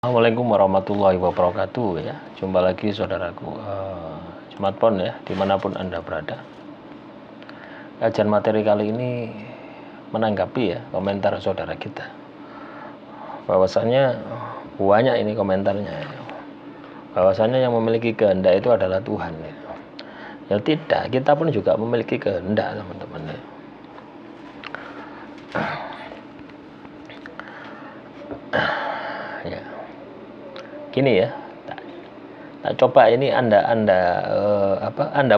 Assalamualaikum warahmatullahi wabarakatuh ya. Jumpa lagi saudaraku, Jumat Pon ya, dimanapun Anda berada. Kajian materi kali ini menanggapi ya komentar saudara kita, bahwasanya banyak ini komentarnya ya, bahwasanya yang memiliki kehendak itu adalah Tuhan ya. Ya tidak, kita pun juga memiliki kehendak teman-teman ya. Ya. Gini ya, tak coba ini Anda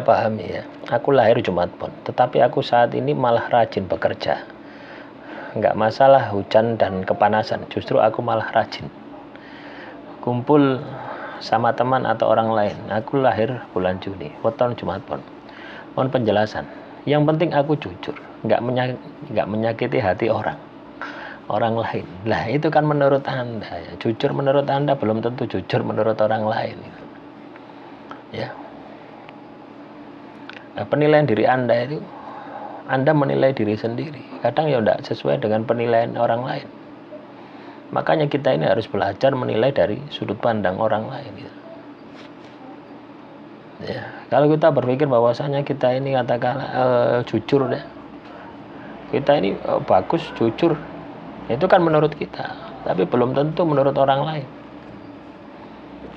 pahami ya. Aku lahir Jumat Pon, tetapi aku saat ini malah rajin bekerja. Nggak masalah hujan dan kepanasan, justru aku malah rajin kumpul sama teman atau orang lain. Aku lahir bulan Juni, weton Jumat Pon. Mohon penjelasan. Yang penting aku jujur, nggak menyakiti hati orang lain. Lah itu kan menurut Anda ya. Jujur menurut Anda belum tentu jujur menurut orang lain ya. Nah, penilaian diri Anda itu, Anda menilai diri sendiri, kadang ya tidak sesuai dengan penilaian orang lain. Makanya kita ini harus belajar menilai dari sudut pandang orang lain gitu. Ya, kalau kita berpikir bahwasanya kita ini katakanlah jujur ya, kita ini bagus jujur, itu kan menurut kita, tapi belum tentu menurut orang lain.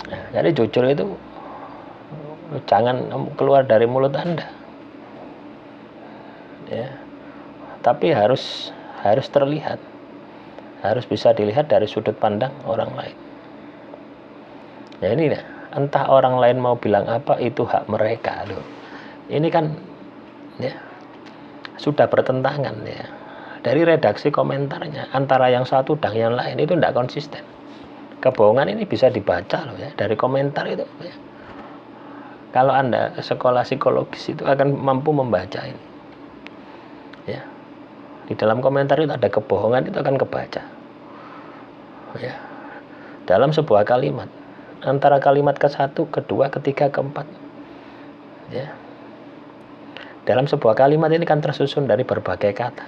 Nah, jadi jujur itu jangan keluar dari mulut Anda ya, tapi harus terlihat, harus bisa dilihat dari sudut pandang orang lain ya. Ini ya, entah orang lain mau bilang apa, itu hak mereka loh. Ini kan ya sudah bertentangan ya. Dari redaksi komentarnya antara yang satu dan yang lain itu tidak konsisten. Kebohongan ini bisa dibaca loh ya dari komentar itu ya. Kalau Anda sekolah psikologis itu akan mampu membaca ini ya. Di dalam komentar itu ada kebohongan, itu akan kebaca ya. Dalam sebuah kalimat, antara kalimat ke-1, kedua, ketiga, keempat ya. Dalam sebuah kalimat ini kan tersusun dari berbagai kata.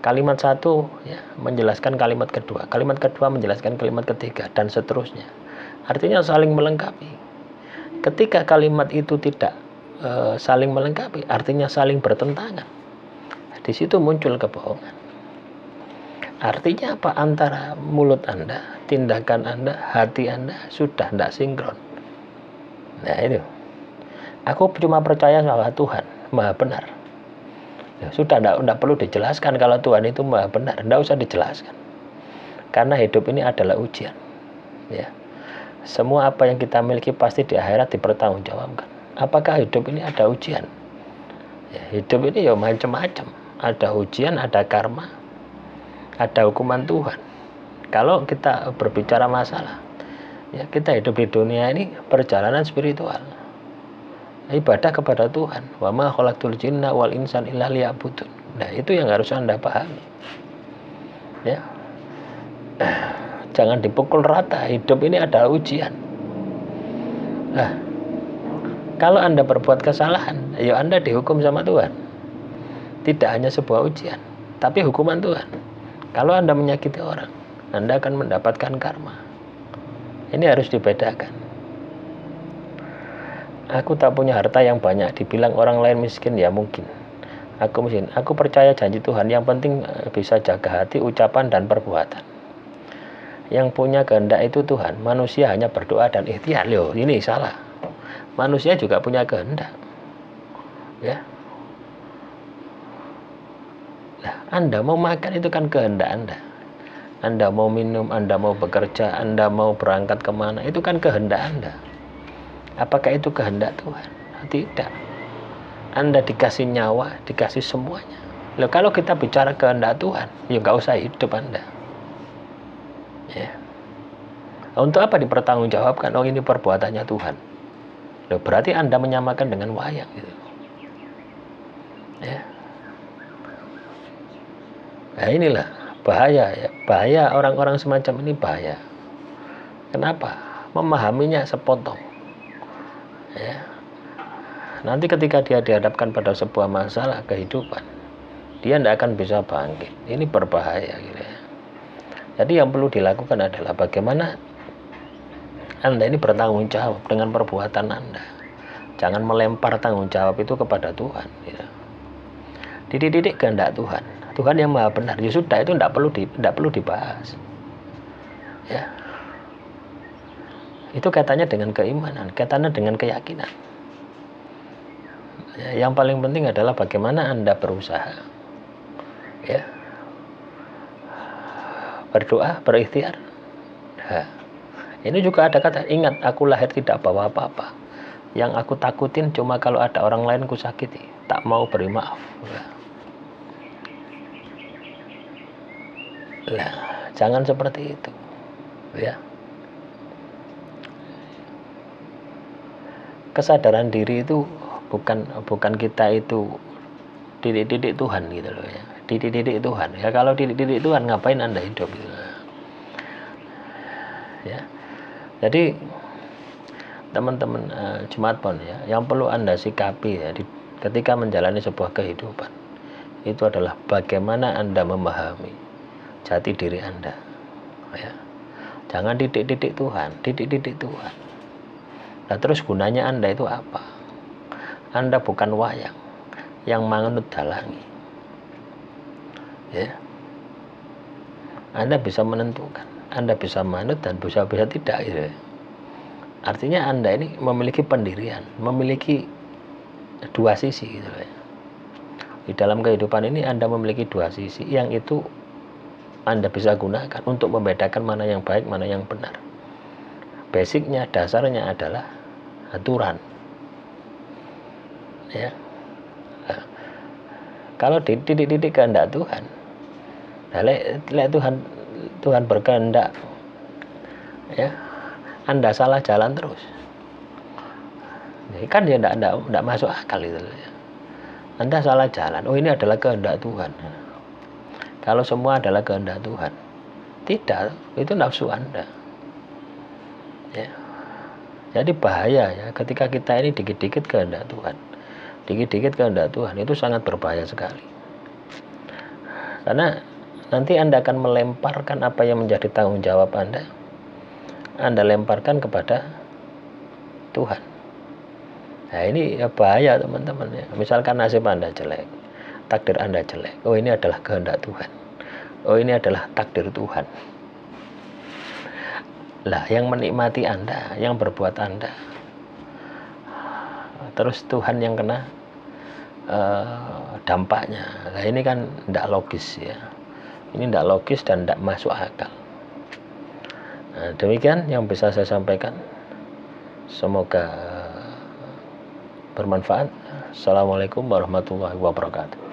Kalimat 1 ya menjelaskan kalimat kedua, kalimat kedua menjelaskan kalimat ketiga, dan seterusnya. Artinya saling melengkapi. Ketika kalimat itu tidak saling melengkapi, artinya saling bertentangan. Di situ muncul kebohongan. Artinya apa? Antara mulut Anda, tindakan Anda, hati Anda sudah tidak sinkron. Nah itu. Aku cuma percaya bahwa Tuhan Maha Benar. Ya, sudah tidak perlu dijelaskan kalau Tuhan itu Maha Benar, tidak usah dijelaskan. Karena hidup ini adalah ujian. Ya. Semua apa yang kita miliki pasti di akhirat dipertanggungjawabkan. Apakah hidup ini ada ujian? Ya, hidup ini ya macam-macam. Ada ujian, ada karma, ada hukuman Tuhan. Kalau kita berbicara masalah, ya kita hidup di dunia ini perjalanan spiritual. Ibadah kepada Tuhan. Wa ma khalaqtul jinna wal insan illa liya'budun. Nah, itu yang harus Anda pahami. Ya. Jangan dipukul rata, hidup ini adalah ujian. Nah, kalau Anda berbuat kesalahan, ya Anda dihukum sama Tuhan. Tidak hanya sebuah ujian, tapi hukuman Tuhan. Kalau Anda menyakiti orang, Anda akan mendapatkan karma. Ini harus dibedakan. Aku tak punya harta yang banyak, dibilang orang lain miskin, ya mungkin. Aku miskin. Aku percaya janji Tuhan, yang penting bisa jaga hati, ucapan, dan perbuatan. Yang punya kehendak itu Tuhan, manusia hanya berdoa dan ikhtiar. Loh, ini salah. Manusia juga punya kehendak. Ya. Nah, Anda mau makan itu kan kehendak Anda. Anda mau minum, Anda mau bekerja, Anda mau berangkat kemana, itu kan kehendak Anda. Apakah itu kehendak Tuhan? Tidak. Anda dikasih nyawa, dikasih semuanya. Loh, kalau kita bicara kehendak Tuhan, ya nggak usah hidup Anda. Ya. Untuk apa dipertanggungjawabkan? Oh, ini perbuatannya Tuhan. Loh, berarti Anda menyamakan dengan wayang gitu. Ya. Nah, inilah bahaya ya. Bahaya orang-orang semacam ini bahaya. Kenapa? Memahaminya sepotong. Ya. Nanti ketika dia dihadapkan pada sebuah masalah kehidupan, dia tidak akan bisa bangkit. Ini berbahaya gitu ya. Jadi yang perlu dilakukan adalah bagaimana Anda ini bertanggung jawab dengan perbuatan Anda. Jangan melempar tanggung jawab itu kepada Tuhan. Ya. Didik kehendak Tuhan. Tuhan yang maha benar. Ya sudah, itu tidak perlu dibahas. Ya. Itu kaitannya dengan keimanan, kaitannya dengan keyakinan. Ya, yang paling penting adalah bagaimana Anda berusaha. Ya. Berdoa, berikhtiar. Nah, ini juga ada kata, ingat aku lahir tidak bawa apa-apa. Yang aku takutin cuma kalau ada orang lain ku sakiti, tak mau beri maaf. Lah, jangan seperti itu. Ya. Kesadaran diri itu bukan kita itu didik Tuhan gitu loh ya. Didik Tuhan. Ya kalau didik Tuhan ngapain Anda hidup gitu. Ya. Jadi teman-teman Jemaat Pon ya, yang perlu Anda sikapi ya ketika menjalani sebuah kehidupan itu adalah bagaimana Anda memahami jati diri Anda. Ya. Jangan didik Tuhan, didik Tuhan. Nah, terus gunanya Anda itu apa? Anda bukan wayang yang mangut dalangi. Ya. Anda bisa menentukan, Anda bisa manut dan bisa tidak gitu. Artinya Anda ini memiliki pendirian, memiliki dua sisi gitu ya. Di dalam kehidupan ini Anda memiliki dua sisi yang itu Anda bisa gunakan untuk membedakan mana yang baik, mana yang benar. Basicnya, dasarnya adalah aturan. Ya. Nah, kalau didik kehendak Tuhan, nah, Tuhan berkehendak, ya, Anda salah jalan terus. Ini kan dia tidak masuk akal itu. Anda salah jalan. Oh, ini adalah kehendak Tuhan. Kalau semua adalah kehendak Tuhan, tidak, itu nafsu Anda. Ya. Jadi bahaya ya ketika kita ini dikit-dikit kehendak Tuhan. Dikit-dikit kehendak Tuhan itu sangat berbahaya sekali. Karena nanti Anda akan melemparkan apa yang menjadi tanggung jawab Anda lemparkan kepada Tuhan. Nah, ini ya bahaya teman-teman ya. Misalkan nasib Anda jelek, takdir Anda jelek. Oh, ini adalah kehendak Tuhan. Oh, ini adalah takdir Tuhan. Lah, yang menikmati Anda, yang berbuat Anda, terus Tuhan yang kena dampaknya. Nah, ini kan tidak logis ya. Ini tidak logis dan tidak masuk akal. Nah, demikian yang bisa saya sampaikan. Semoga bermanfaat. Assalamualaikum warahmatullahi wabarakatuh.